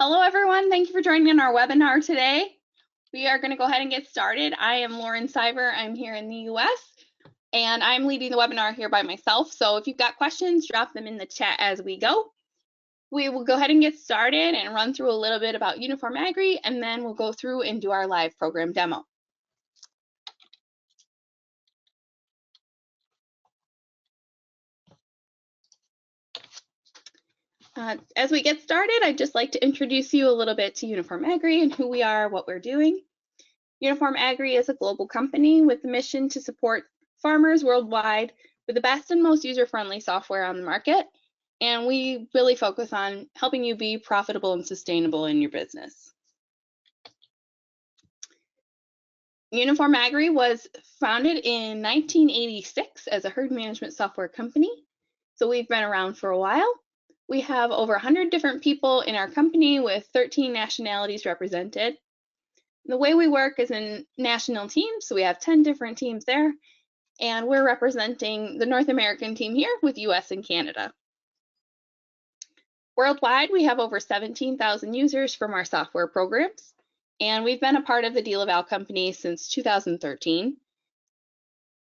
Hello, everyone. Thank you for joining our webinar today. We are going to go ahead and get started. I am Lauren Cyber. I'm here in the US, and I'm leading the webinar here by myself. So if you've got questions, drop them in the chat as we go. We will go ahead and get started and run through a little bit about Uniform-Agri, and then we'll go through and do our live program demo. As we get started, I'd just like to introduce you a little bit to Uniform-Agri and who we are, what we're doing. Uniform-Agri is a global company with the mission to support farmers worldwide with the best and most user-friendly software on the market. And we really focus on helping you be profitable and sustainable in your business. Uniform-Agri was founded in 1986 as a herd management software company. So we've been around for a while. We have over 100 different people in our company with 13 nationalities represented. The way we work is in national teams, so we have 10 different teams there, and we're representing the North American team here with US and Canada. Worldwide, we have over 17,000 users from our software programs, and we've been a part of the DealAval company since 2013.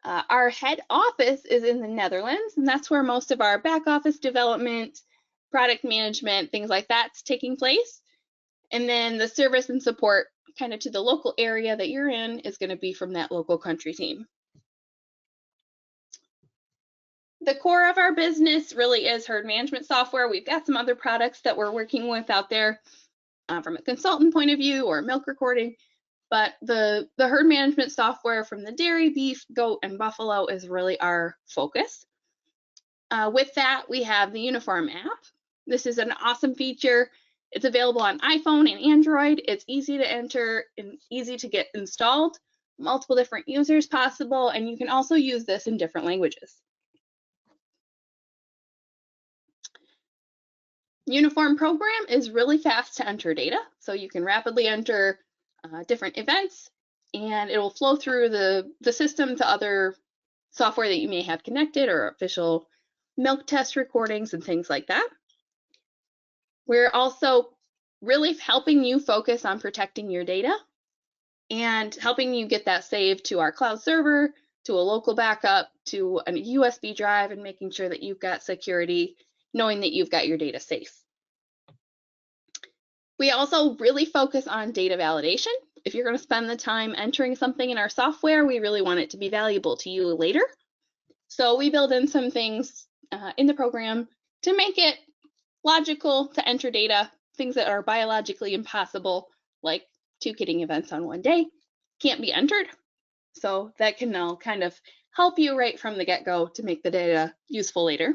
Our head office is in the Netherlands, and that's where most of our back office development, product management, things like that's taking place. And then the service and support kind of to the local area that you're in is going to be from that local country team. The core of our business really is herd management software. We've got some other products that we're working with out there from a consultant point of view or milk recording, but the herd management software from the dairy, beef, goat, and buffalo is really our focus. With that, we have the Uniform app. This is an awesome feature. It's available on iPhone and Android. It's easy to enter and easy to get installed, multiple different users possible, and you can also use this in different languages. Uniform program is really fast to enter data, so you can rapidly enter different events, and it will flow through the system to other software that you may have connected or official milk test recordings and things like that. We're also really helping you focus on protecting your data and helping you get that saved to our cloud server, to a local backup, to a USB drive, and making sure that you've got security, knowing that you've got your data safe. We also really focus on data validation. If you're going to spend the time entering something in our software, we really want it to be valuable to you later. So we build in some things in the program to make it logical to enter data, things that are biologically impossible, like 2 kidding events on one day, can't be entered. So that can now kind of help you right from the get-go to make the data useful later.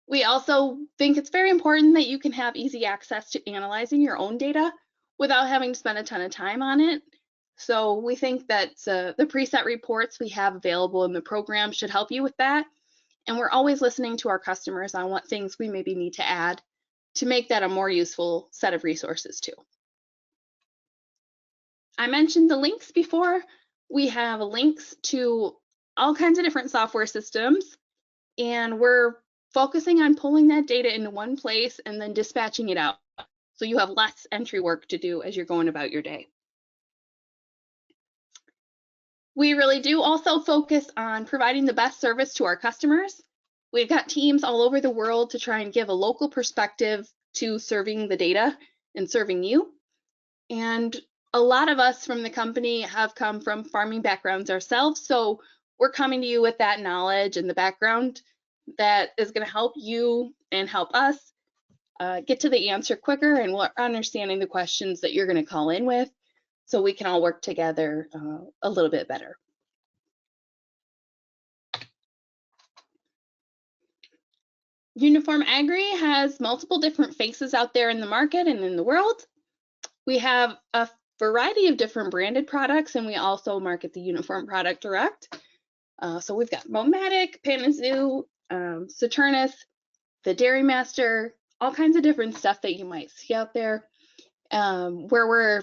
We also think it's very important that you can have easy access to analyzing your own data without having to spend a ton of time on it. So we think that the preset reports we have available in the program should help you with that. And we're always listening to our customers on what things we maybe need to add to make that a more useful set of resources too. I mentioned the links before. We have links to all kinds of different software systems, and we're focusing on pulling that data into one place and then dispatching it out, so you have less entry work to do as you're going about your day. We really do also focus on providing the best service to our customers. We've got teams all over the world to try and give a local perspective to serving the data and serving you. And a lot of us from the company have come from farming backgrounds ourselves, so we're coming to you with that knowledge and the background that is going to help you and help us get to the answer quicker, and we're understanding the questions that you're going to call in with, so we can all work together a little bit better. Uniform-Agri has multiple different faces out there in the market and in the world. We have a variety of different branded products, and we also market the Uniform product direct. So we've got Momatic, Panazoo, Saturnus, the Dairy Master, all kinds of different stuff that you might see out there, where we're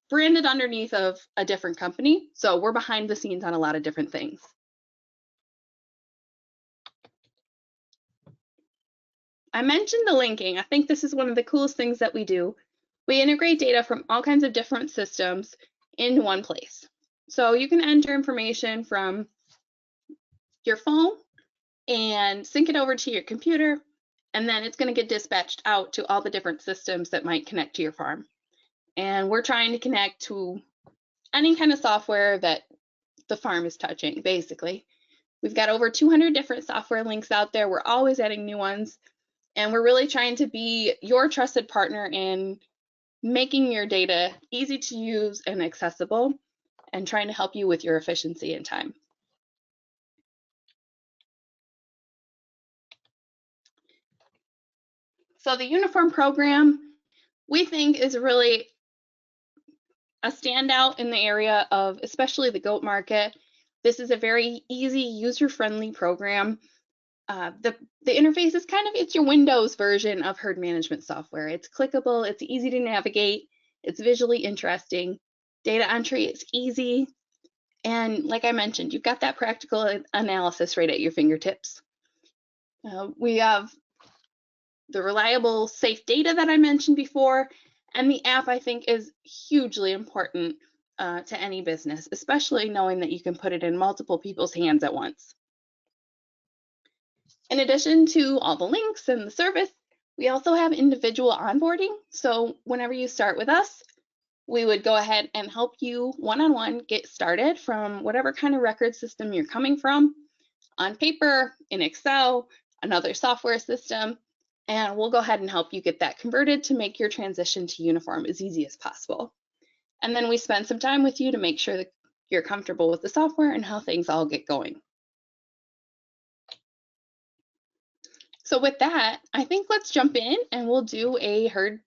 branded underneath of a different company. So we're behind the scenes on a lot of different things. I mentioned the linking. I think this is one of the coolest things that we do. We integrate data from all kinds of different systems in one place. So you can enter information from your phone and sync it over to your computer, and then it's going to get dispatched out to all the different systems that might connect to your farm. And we're trying to connect to any kind of software that the farm is touching, basically. We've got over 200 different software links out there. We're always adding new ones. And we're really trying to be your trusted partner in making your data easy to use and accessible, and trying to help you with your efficiency and time. So the Uniform program, we think, is really a standout in the area of especially the goat market. This is a very easy, user-friendly program. The interface is it's your Windows version of herd management software. It's clickable, it's easy to navigate, it's visually interesting. Data entry is easy. And like I mentioned, you've got that practical analysis right at your fingertips. We have the reliable, safe data that I mentioned before, and the app, I think, is hugely important to any business, especially knowing that you can put it in multiple people's hands at once. In addition to all the links and the service, we also have individual onboarding. So whenever you start with us, we would go ahead and help you one-on-one get started from whatever kind of record system you're coming from, on paper, in Excel, another software system, and we'll go ahead and help you get that converted to make your transition to Uniform as easy as possible. And then we spend some time with you to make sure that you're comfortable with the software and how things all get going. So with that, I think let's jump in and we'll do a herd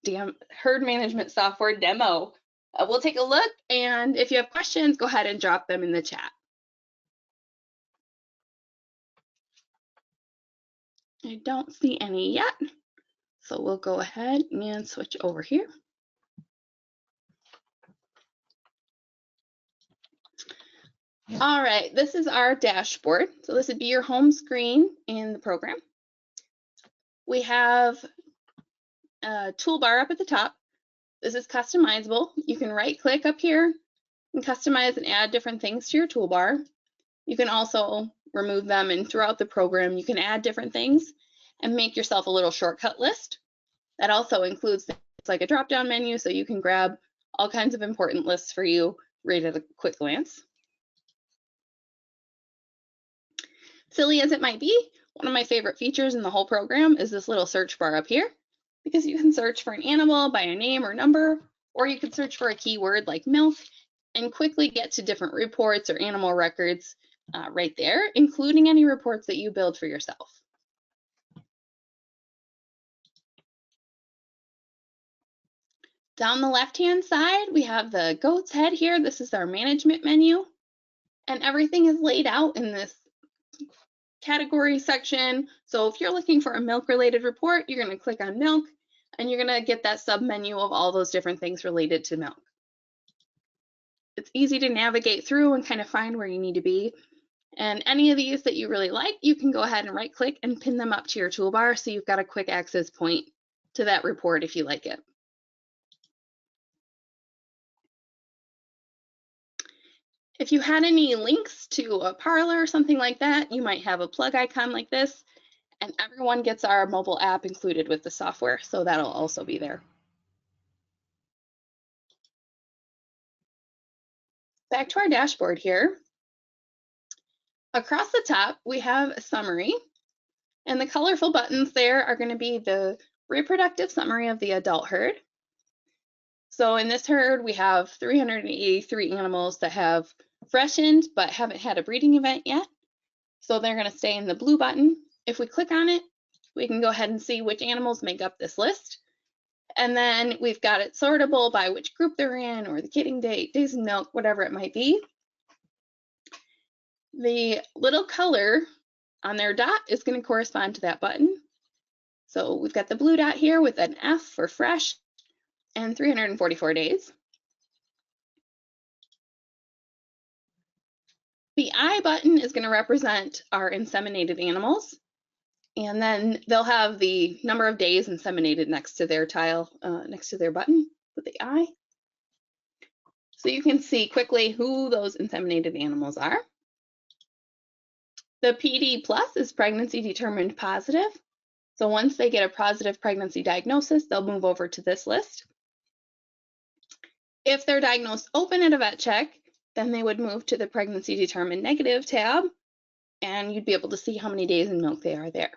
management software demo. We'll take a look, and if you have questions, go ahead and drop them in the chat. I don't see any yet, so we'll go ahead and switch over here. All right, this is our dashboard. So this would be your home screen in the program. We have a toolbar up at the top. This is customizable. You can right click up here and customize and add different things to your toolbar. You can also remove them, and throughout the program, you can add different things and make yourself a little shortcut list. That also includes things like a drop-down menu, so you can grab all kinds of important lists for you right at a quick glance. Silly as it might be, one of my favorite features in the whole program is this little search bar up here, because you can search for an animal by a name or number, or you can search for a keyword like milk and quickly get to different reports or animal records right there, including any reports that you build for yourself. Down the left-hand side, we have the goat's head here. This is our management menu, and everything is laid out in this category section. So if you're looking for a milk-related report, you're going to click on milk, and you're going to get that sub-menu of all those different things related to milk. It's easy to navigate through and kind of find where you need to be. And any of these that you really like, you can go ahead and right-click and pin them up to your toolbar, so you've got a quick access point to that report if you like it. If you had any links to a parlor or something like that, you might have a plug icon like this, and everyone gets our mobile app included with the software, so that'll also be there. Back to our dashboard here. Across the top, we have a summary, and the colorful buttons there are going to be the reproductive summary of the adult herd. So in this herd, we have 383 animals that have freshened but haven't had a breeding event yet. So they're going to stay in the blue button. If we click on it, we can go ahead and see which animals make up this list. And then we've got it sortable by which group they're in, or the kidding date, days of milk, whatever it might be. The little color on their dot is going to correspond to that button. So we've got the blue dot here with an F for fresh and 344 days. The I button is going to represent our inseminated animals. And then they'll have the number of days inseminated next to their tile, next to their button with the eye. So you can see quickly who those inseminated animals are. The PD plus is pregnancy determined positive. So once they get a positive pregnancy diagnosis, they'll move over to this list. If they're diagnosed open at a vet check, then they would move to the pregnancy determined negative tab, and you'd be able to see how many days in milk they are there.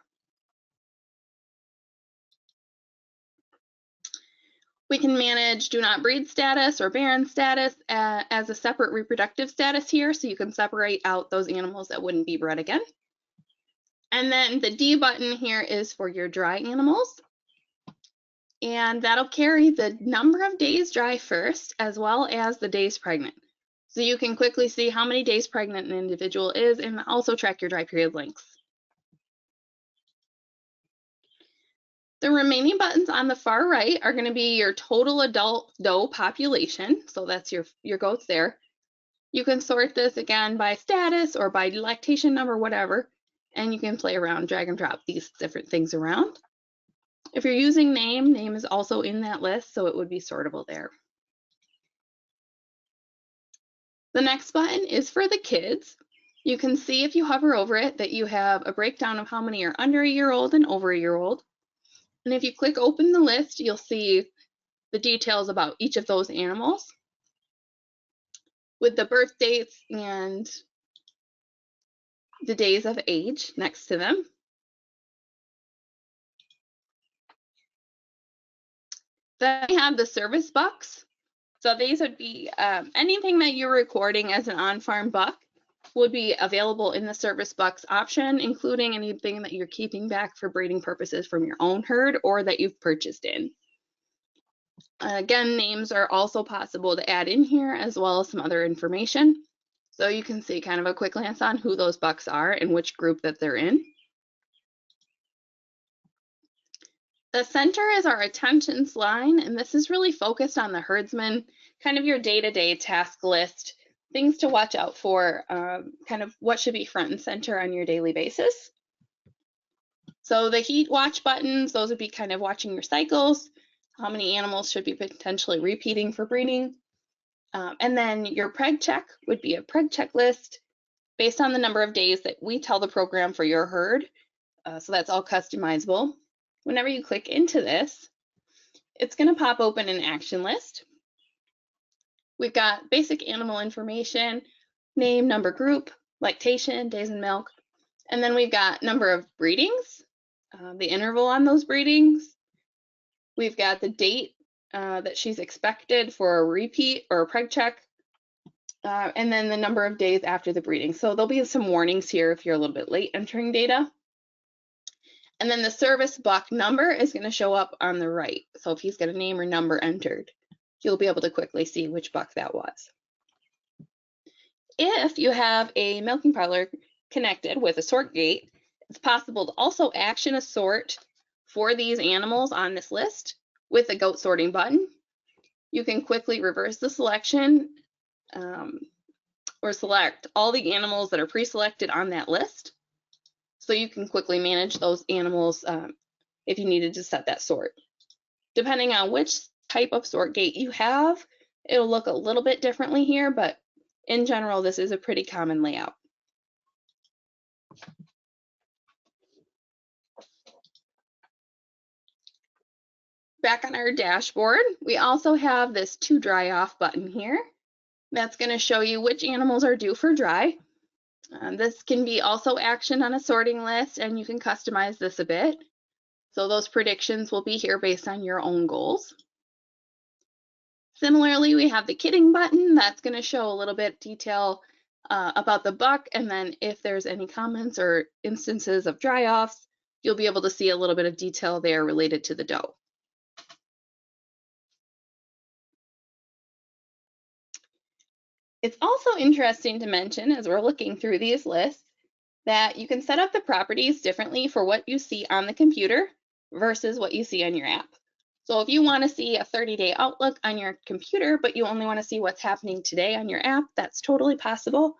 We can manage do not breed status or barren status as a separate reproductive status here, so you can separate out those animals that wouldn't be bred again. And then the D button here is for your dry animals, and that'll carry the number of days dry first as well as the days pregnant. So you can quickly see how many days pregnant an individual is and also track your dry period lengths. The remaining buttons on the far right are going to be your total adult doe population. So that's your goats there. You can sort this again by status or by lactation number, whatever, and you can play around, drag and drop these different things around. If you're using name is also in that list, so it would be sortable there. The next button is for the kids. You can see if you hover over it that you have a breakdown of how many are under a year old and over a year old. And if you click open the list, you'll see the details about each of those animals with the birth dates and the days of age next to them. Then we have the service bucks. So these would be anything that you're recording as an on-farm buck would be available in the service bucks option, including anything that you're keeping back for breeding purposes from your own herd or that you've purchased in. Again, names are also possible to add in here as well as some other information. So you can see kind of a quick glance on who those bucks are and which group that they're in. The center is our attentions line, and this is really focused on the herdsman, kind of your day-to-day task list, things to watch out for, kind of what should be front and center on your daily basis. So the heat watch buttons, those would be kind of watching your cycles, how many animals should be potentially repeating for breeding. And then your preg check would be a preg checklist based on the number of days that we tell the program for your herd. So that's all customizable. Whenever you click into this, it's going to pop open an action list. We've got basic animal information, name, number, group, lactation, days in milk, and then we've got number of breedings, the interval on those breedings. We've got the date that she's expected for a repeat or a preg check, and then the number of days after the breeding. So there'll be some warnings here if you're a little bit late entering data. And then the service buck number is going to show up on the right. So if he's got a name or number entered, you'll be able to quickly see which buck that was. If you have a milking parlor connected with a sort gate, it's possible to also action a sort for these animals on this list with the goat sorting button. You can quickly reverse the selection or select all the animals that are pre-selected on that list. So you can quickly manage those animals if you needed to set that sort. Depending on which type of sort gate you have, it'll look a little bit differently here, but in general, this is a pretty common layout. Back on our dashboard, we also have this to dry off button here. That's going to show you which animals are due for dry. This can be also actioned on a sorting list, and you can customize this a bit. So those predictions will be here based on your own goals. Similarly, we have the kitting button. That's going to show a little bit detail about the buck, and then if there's any comments or instances of dry offs, you'll be able to see a little bit of detail there related to the doe. It's also interesting to mention as we're looking through these lists that you can set up the properties differently for what you see on the computer versus what you see on your app. So if you want to see a 30-day outlook on your computer, but you only want to see what's happening today on your app, that's totally possible.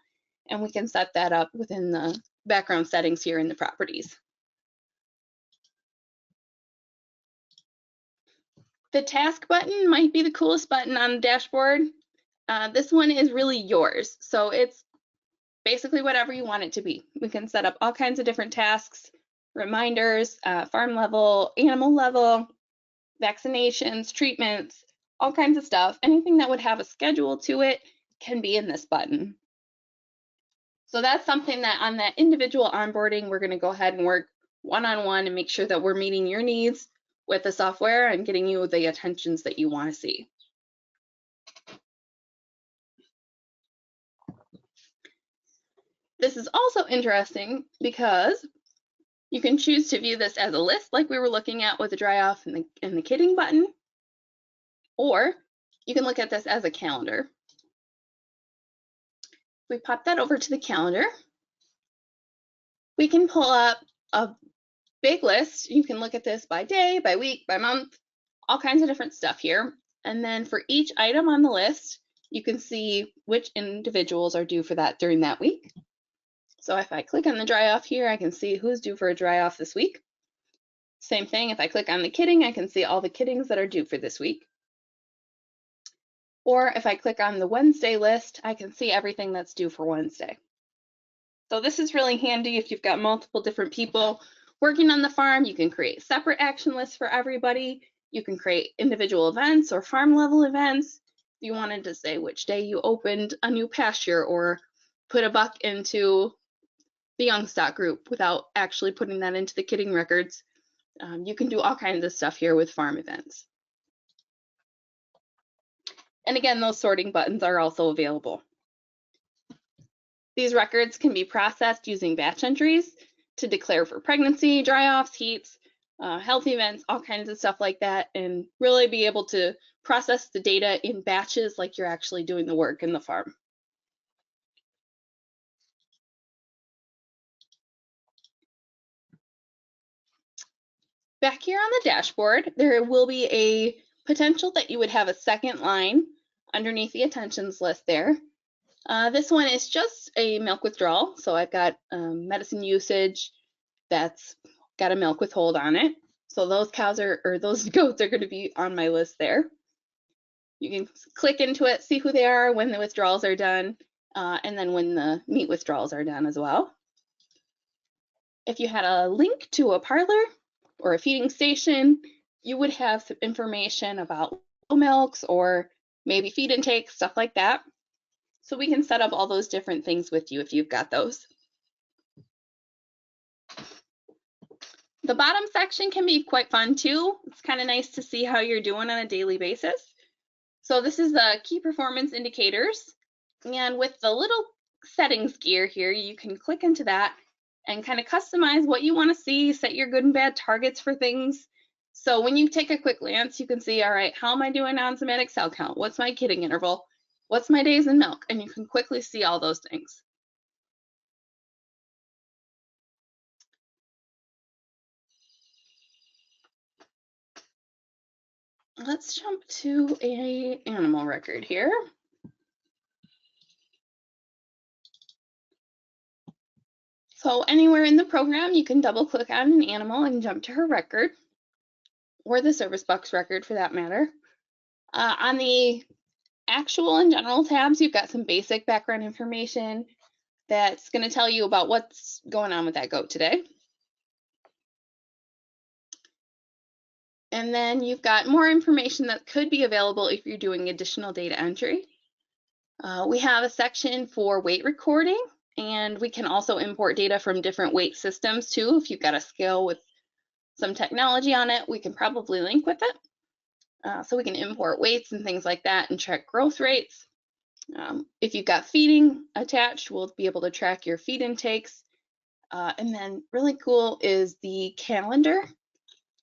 And we can set that up within the background settings here in the properties. The task button might be the coolest button on the dashboard. This one is really yours. So it's basically whatever you want it to be. We can set up all kinds of different tasks, reminders, farm level, animal level, vaccinations, treatments, all kinds of stuff. Anything that would have a schedule to it can be in this button. So that's something that on that individual onboarding, we're going to go ahead and work one-on-one and make sure that we're meeting your needs with the software and getting you the attentions that you want to see. This is also interesting because you can choose to view this as a list like we were looking at with the dry off and the kitting button, or you can look at this as a calendar. We pop that over to the calendar. We can pull up a big list. You can look at this by day, by week, by month, all kinds of different stuff here. And then for each item on the list, you can see which individuals are due for that during that week. So if I click on the dry off here, I can see who's due for a dry off this week. Same thing, if I click on the kitting, I can see all the kittings that are due for this week. Or if I click on the Wednesday list, I can see everything that's due for Wednesday. So this is really handy if you've got multiple different people working on the farm. You can create separate action lists for everybody. You can create individual events or farm level events. If you wanted to say which day you opened a new pasture or put a buck into the young stock group without actually putting that into the kitting records, you can do all kinds of stuff here with farm events. And again, those sorting buttons are also available. These records can be processed using batch entries to declare for pregnancy, dry-offs, heats, health events, all kinds of stuff like that, and really be able to process the data in batches like you're actually doing the work in the farm. Back here on the dashboard, there will be a potential that you would have a second line underneath the attentions list there. This one is just a milk withdrawal. So I've got medicine usage that's got a milk withhold on it. So those cows or those goats are going to be on my list there. You can click into it, see who they are, when the withdrawals are done, and then when the meat withdrawals are done as well. If you had a link to a parlor or a feeding station, you would have some information about milks or maybe feed intake, stuff like that. So we can set up all those different things with you if you've got those. The bottom section can be quite fun too. It's kind of nice to see how you're doing on a daily basis. So this is the key performance indicators. And with the little settings gear here, you can click into that and kind of customize what you want to see, set your good and bad targets for things. So when you take a quick glance, you can see, all right, how am I doing on somatic cell count? What's my kitting interval? What's my days in milk? And you can quickly see all those things. Let's jump to an animal record here. So anywhere in the program, you can double click on an animal and jump to her record, or the service box record for that matter. On the actual and general tabs, you've got some basic background information that's going to tell you about what's going on with that goat today. And then you've got more information that could be available if you're doing additional data entry. We have a section for weight recording, and we can also import data from different weight systems too. If you've got a scale with some technology on it, we can probably link with it. So we can import weights and things like that and track growth rates. If you've got feeding attached, we'll be able to track your feed intakes. And then really cool is the calendar.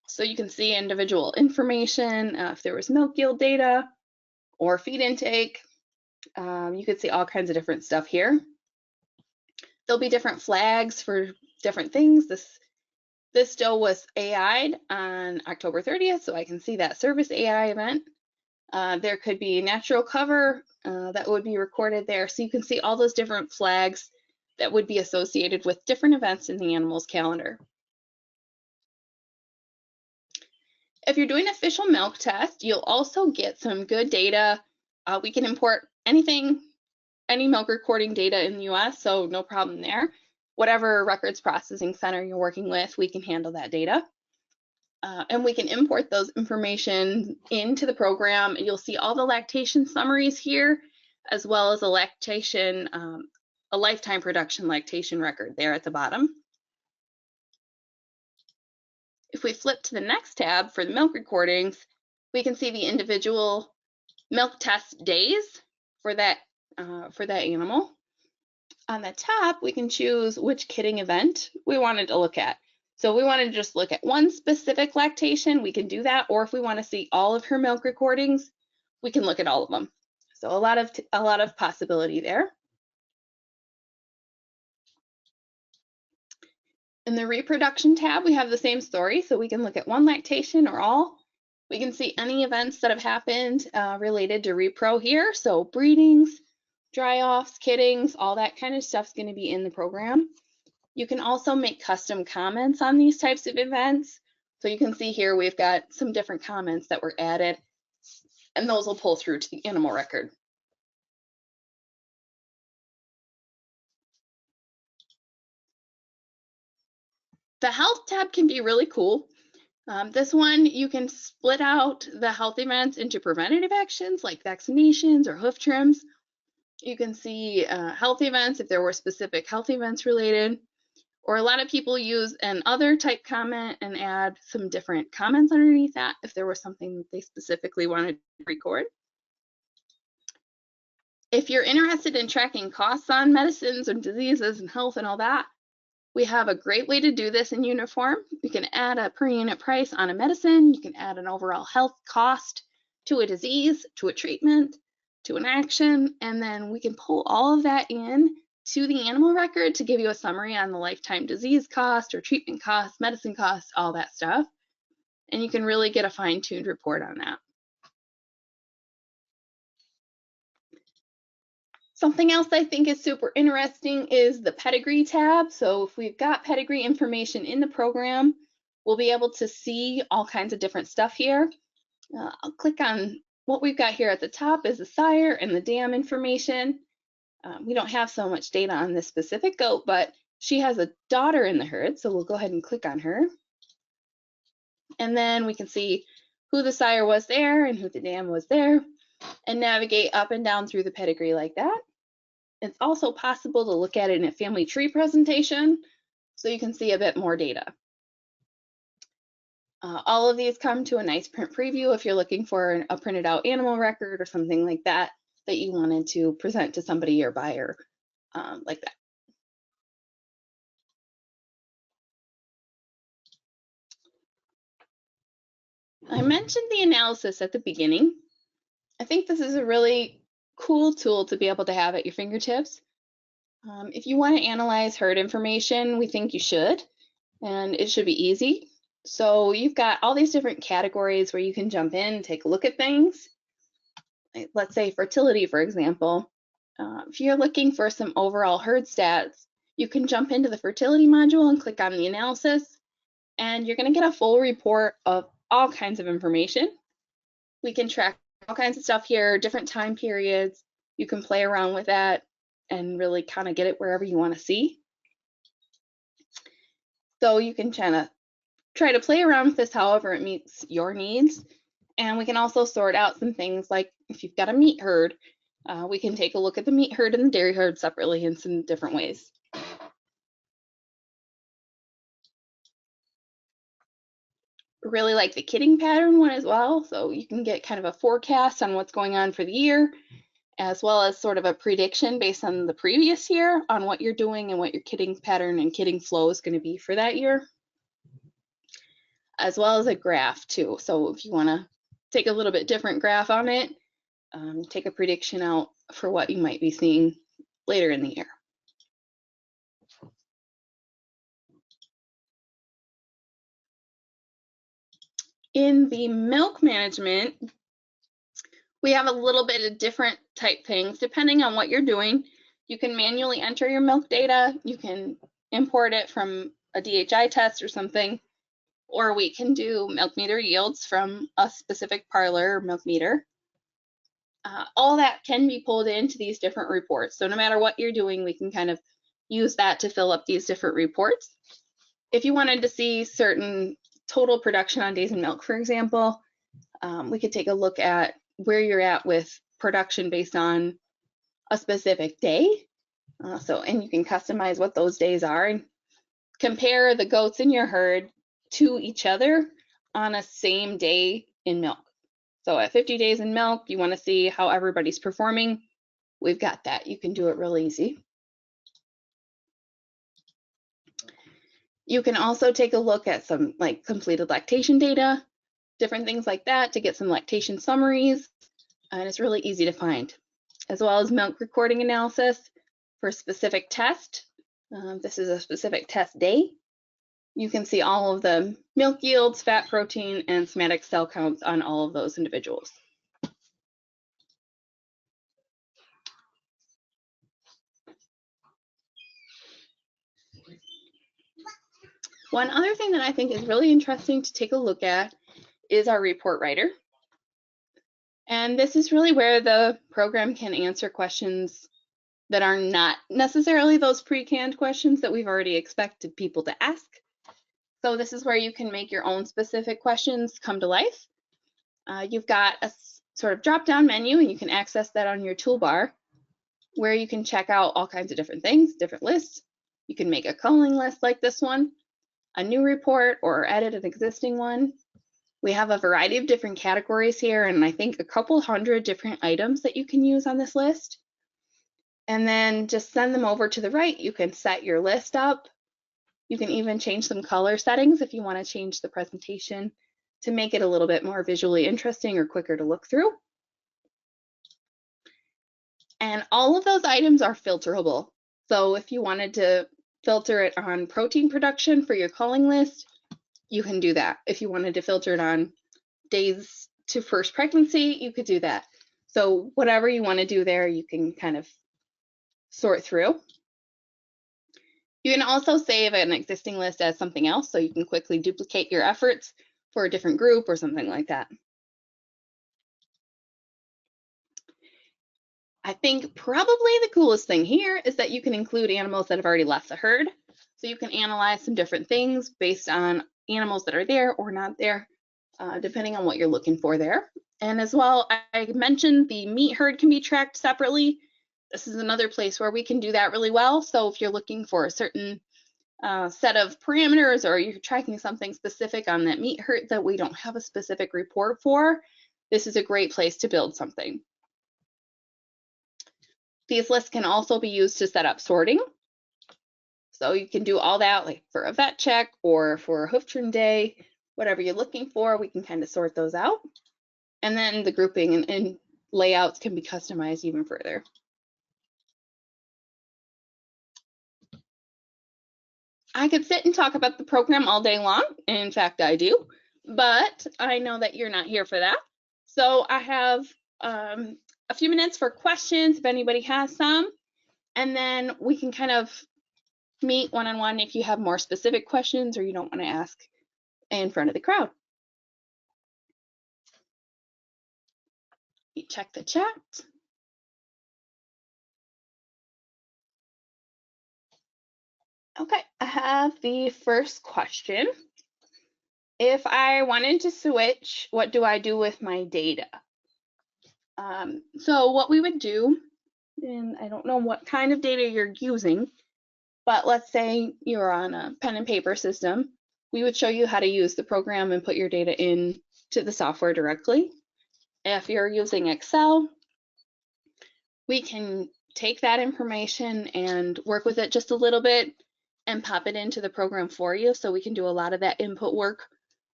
So you can see individual information, if there was milk yield data or feed intake. You could see all kinds of different stuff here. There'll be different flags for different things. This doe was AI'd on October 30th, so I can see that service AI event. There could be natural cover that would be recorded there. So you can see all those different flags that would be associated with different events in the animal's calendar. If you're doing official milk test, you'll also get some good data. We can import anything, any milk recording data in the US, so no problem there. Whatever records processing center you're working with, we can handle that data. And we can import those information into the program. You'll see all the lactation summaries here, as well as a lactation, a lifetime production lactation record there at the bottom. If we flip to the next tab for the milk recordings, we can see the individual milk test days for that animal. On the top, we can choose which kidding event we wanted to look at. So if we want to just look at one specific lactation, we can do that. Or if we want to see all of her milk recordings, we can look at all of them. So a lot of possibility there. In the reproduction tab, we have the same story. So we can look at one lactation or all. We can see any events that have happened related to repro here. So breedings, dry offs, kiddings, all that kind of stuff is going to be in the program. You can also make custom comments on these types of events. So you can see here we've got some different comments that were added, and those will pull through to the animal record. The health tab can be really cool. This one, you can split out the health events into preventative actions like vaccinations or hoof trims. You can see health events if there were specific health events related. Or a lot of people use an other type comment and add some different comments underneath that if there was something that they specifically wanted to record. If you're interested in tracking costs on medicines and diseases and health and all that, we have a great way to do this in Uniform. You can add a per unit price on a medicine. You can add an overall health cost to a disease, to a treatment, to an action, and then we can pull all of that in to the animal record to give you a summary on the lifetime disease cost or treatment cost, medicine cost, all that stuff. And you can really get a fine-tuned report on that. Something else I think is super interesting is the pedigree tab. So if we've got pedigree information in the program, we'll be able to see all kinds of different stuff here. I'll click on what we've got here at the top is the sire and the dam information. We don't have so much data on this specific goat, but she has a daughter in the herd, so we'll go ahead and click on her. And then we can see who the sire was there and who the dam was there, and navigate up and down through the pedigree like that. It's also possible to look at it in a family tree presentation, so you can see a bit more data. All of these come to a nice print preview if you're looking for a printed out animal record or something like that that you wanted to present to somebody or buyer like that. I mentioned the analysis at the beginning. I think this is a really cool tool to be able to have at your fingertips. If you want to analyze herd information, we think you should, and it should be easy. So you've got all these different categories where you can jump in and take a look at things. Let's say fertility, for example. If you're looking for some overall herd stats, you can jump into the fertility module and click on the analysis, and you're going to get a full report of all kinds of information. We can track all kinds of stuff here, different time periods. You can play around with that and really kind of get it wherever you want to see. So you can kind of try to play around with this however it meets your needs. And we can also sort out some things like if you've got a meat herd, we can take a look at the meat herd and the dairy herd separately in some different ways. Really like the kidding pattern one as well. So you can get kind of a forecast on what's going on for the year, as well as sort of a prediction based on the previous year on what you're doing and what your kidding pattern and kidding flow is going to be for that year, as well as a graph too. So if you want to take a little bit different graph on it, take a prediction out for what you might be seeing later in the year. In the milk management, we have a little bit of different type things depending on what you're doing. You can manually enter your milk data. You can import it from a DHI test or something, or we can do milk meter yields from a specific parlor or milk meter. All that can be pulled into these different reports. So no matter what you're doing, we can kind of use that to fill up these different reports. If you wanted to see certain total production on days in milk, for example, we could take a look at where you're at with production based on a specific day. And you can customize what those days are and compare the goats in your herd to each other on a same day in milk. So at 50 days in milk, you want to see how everybody's performing. We've got that. You can do it real easy. You can also take a look at some like completed lactation data, different things like that to get some lactation summaries, and it's really easy to find, as well as milk recording analysis for a specific test. This is a specific test day. You can see all of the milk yields, fat, protein, and somatic cell counts on all of those individuals. One other thing that I think is really interesting to take a look at is our report writer. And this is really where the program can answer questions that are not necessarily those pre-canned questions that we've already expected people to ask. So this is where you can make your own specific questions come to life. You've got a sort of drop-down menu, and you can access that on your toolbar, where you can check out all kinds of different things, different lists. You can make a culling list like this one, a new report, or edit an existing one. We have a variety of different categories here, and I think a couple hundred different items that you can use on this list. And then just send them over to the right. You can set your list up. You can even change some color settings if you want to change the presentation to make it a little bit more visually interesting or quicker to look through. And all of those items are filterable. So if you wanted to filter it on protein production for your culling list, you can do that. If you wanted to filter it on days to first pregnancy, you could do that. So whatever you want to do there, you can kind of sort through. You can also save an existing list as something else, so you can quickly duplicate your efforts for a different group or something like that. I think probably the coolest thing here is that you can include animals that have already left the herd. So you can analyze some different things based on animals that are there or not there, depending on what you're looking for there. And as well, I mentioned the meat herd can be tracked separately. This is another place where we can do that really well. So if you're looking for a certain set of parameters, or you're tracking something specific on that meat herd that we don't have a specific report for, this is a great place to build something. These lists can also be used to set up sorting. So you can do all that, like for a vet check or for a hoof trim day, whatever you're looking for, we can kind of sort those out. And then the grouping and layouts can be customized even further. I could sit and talk about the program all day long. In fact, I do, but I know that you're not here for that. So I have a few minutes for questions if anybody has some, and then we can kind of meet one-on-one if you have more specific questions or you don't want to ask in front of the crowd. You check the chat. Okay, I have the first question. If I wanted to switch, what do I do with my data? So what we would do, and I don't know what kind of data you're using, but let's say you're on a pen and paper system, we would show you how to use the program and put your data in to the software directly. If you're using Excel, we can take that information and work with it just a little bit and pop it into the program for you, so we can do a lot of that input work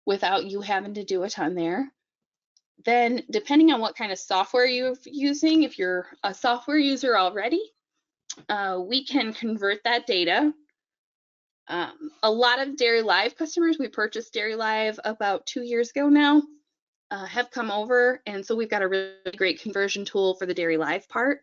without you having to do a ton there. Then, depending on what kind of software you're using, if you're a software user already, we can convert that data. A lot of Dairy Live customers, we purchased Dairy Live about 2 years ago now, have come over, and so we've got a really great conversion tool for the Dairy Live part.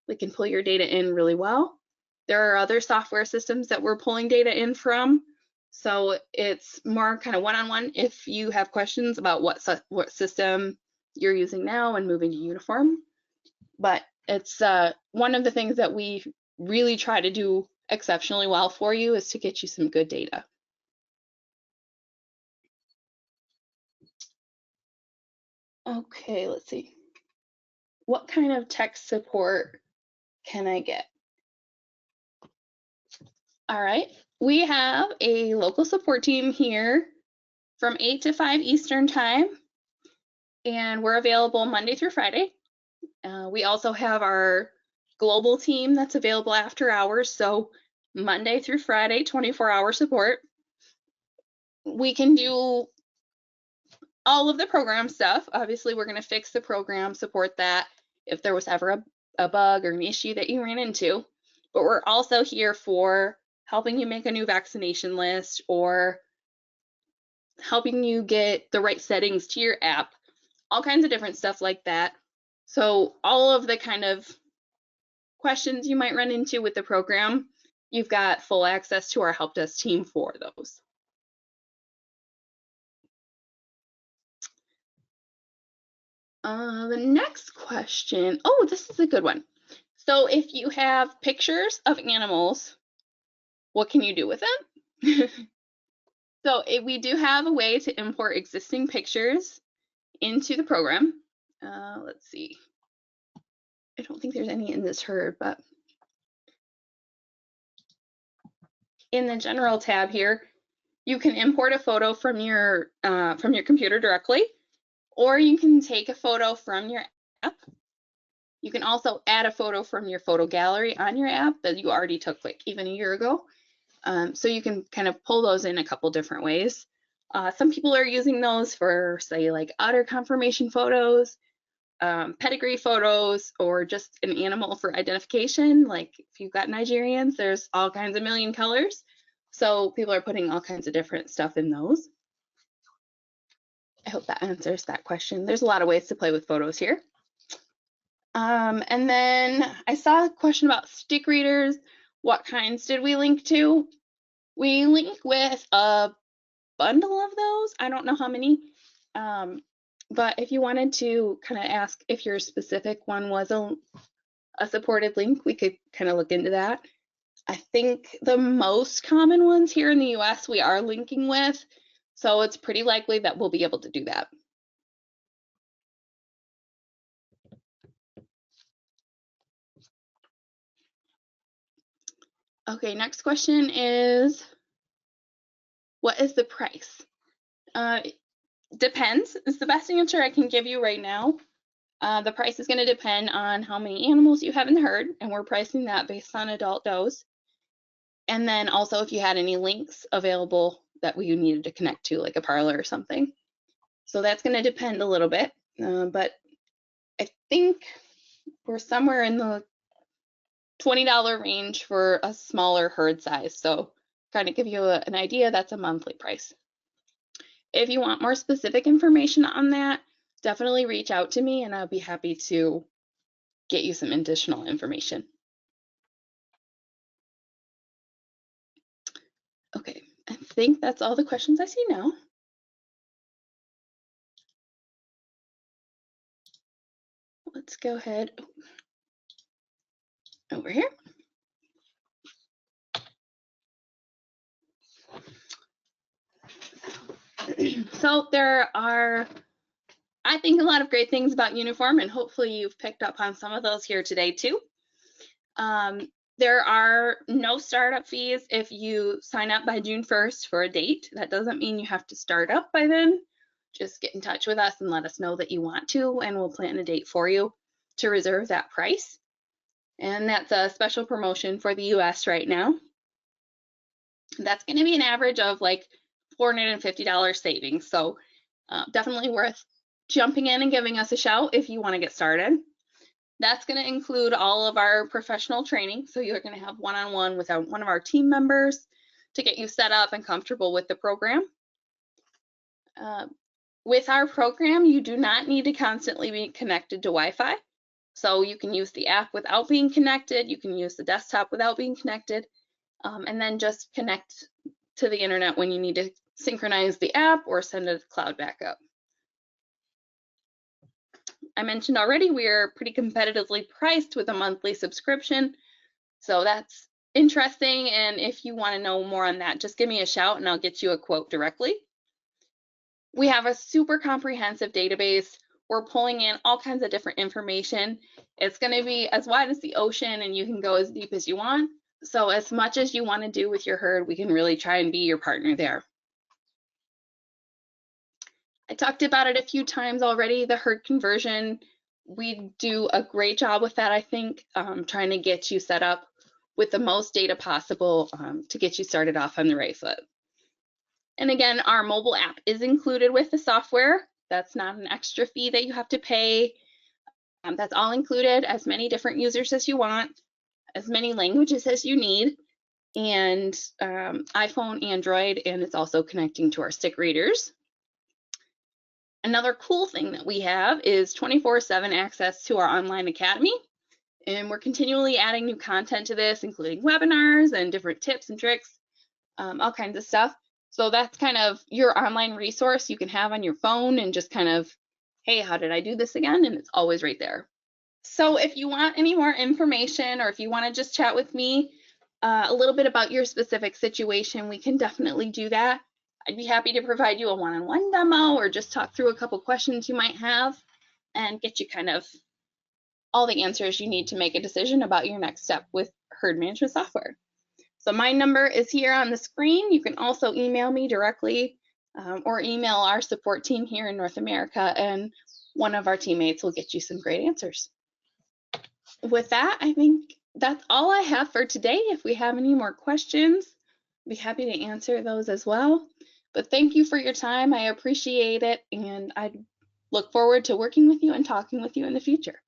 We can pull your data in really well. There are other software systems that we're pulling data in from. So it's more kind of one-on-one if you have questions about what system you're using now and moving to Uniform. But it's one of the things that we really try to do exceptionally well for you is to get you some good data. Okay, let's see. What kind of tech support can I get? All right, we have a local support team here from 8 to 5 Eastern time, and we're available Monday through Friday. We also have our global team that's available after hours, so Monday through Friday, 24-hour support. We can do all of the program stuff. Obviously, we're going to fix the program, support that if there was ever a bug or an issue that you ran into. But we're also here for helping you make a new vaccination list or helping you get the right settings to your app, all kinds of different stuff like that. So all of the kind of questions you might run into with the program, you've got full access to our help desk team for those. The next question, oh, this is a good one. So if you have pictures of animals, what can you do with them? So we do have a way to import existing pictures into the program. Let's see. I don't think there's any in this herd, but in the general tab here, you can import a photo from your computer directly, or you can take a photo from your app. You can also add a photo from your photo gallery on your app that you already took like even a year ago. So you can kind of pull those in a couple different ways. Some people are using those for, say, like udder confirmation photos, pedigree photos, or just an animal for identification. Like if you've got Nigerians, there's all kinds of million colors. So people are putting all kinds of different stuff in those. I hope that answers that question. There's a lot of ways to play with photos here. And then I saw a question about stick readers. What kinds did we link to? We link with a bundle of those. I don't know how many, but if you wanted to kind of ask if your specific one was a supported link, we could kind of look into that. I think the most common ones here in the US we are linking with, so it's pretty likely that we'll be able to do that. Okay, next question is, what is the price? Depends. It's the best answer I can give you right now. The price is going to depend on how many animals you have in the herd, and we're pricing that based on adult dose. And then also if you had any links available that we needed to connect to, like a parlor or something. So that's going to depend a little bit, but I think we're somewhere in the $20 range for a smaller herd size. So kind of give you an idea, that's a monthly price. If you want more specific information on that, definitely reach out to me and I'll be happy to get you some additional information. Okay, I think that's all the questions I see now. Let's go ahead over here. So there are, I think, a lot of great things about Uniform, and hopefully you've picked up on some of those here today too. There are no startup fees if you sign up by June 1st for a date. That doesn't mean you have to start up by then. Just get in touch with us and let us know that you want to, and we'll plan a date for you to reserve that price. And that's a special promotion for the US right now. That's going to be an average of like $450 savings. So definitely worth jumping in and giving us a shout if you want to get started. That's going to include all of our professional training. So you're going to have one-on-one with one of our team members to get you set up and comfortable with the program. With our program, you do not need to constantly be connected to Wi-Fi. So you can use the app without being connected. You can use the desktop without being connected, and then just connect to the internet when you need to synchronize the app or send a cloud backup. I mentioned already we are pretty competitively priced with a monthly subscription, so that's interesting. And if you want to know more on that, just give me a shout and I'll get you a quote directly. We have a super comprehensive database. We're pulling in all kinds of different information. It's going to be as wide as the ocean and you can go as deep as you want. So as much as you want to do with your herd, we can really try and be your partner there. I talked about it a few times already, the herd conversion. We do a great job with that, I think, trying to get you set up with the most data possible to get you started off on the right foot. And again, our mobile app is included with the software. That's not an extra fee that you have to pay. That's all included, as many different users as you want, as many languages as you need, and iPhone, Android, and it's also connecting to our stick readers. Another cool thing that we have is 24/7 access to our online academy, and we're continually adding new content to this, including webinars and different tips and tricks, all kinds of stuff. So that's kind of your online resource you can have on your phone and just kind of, hey, how did I do this again? And it's always right there. So if you want any more information or if you want to just chat with me a little bit about your specific situation, we can definitely do that. I'd be happy to provide you a one-on-one demo or just talk through a couple questions you might have and get you kind of all the answers you need to make a decision about your next step with herd management software. So my number is here on the screen. You can also email me directly or email our support team here in North America, and one of our teammates will get you some great answers. With that, I think that's all I have for today. If we have any more questions, I'd be happy to answer those as well. But thank you for your time. I appreciate it, and I look forward to working with you and talking with you in the future.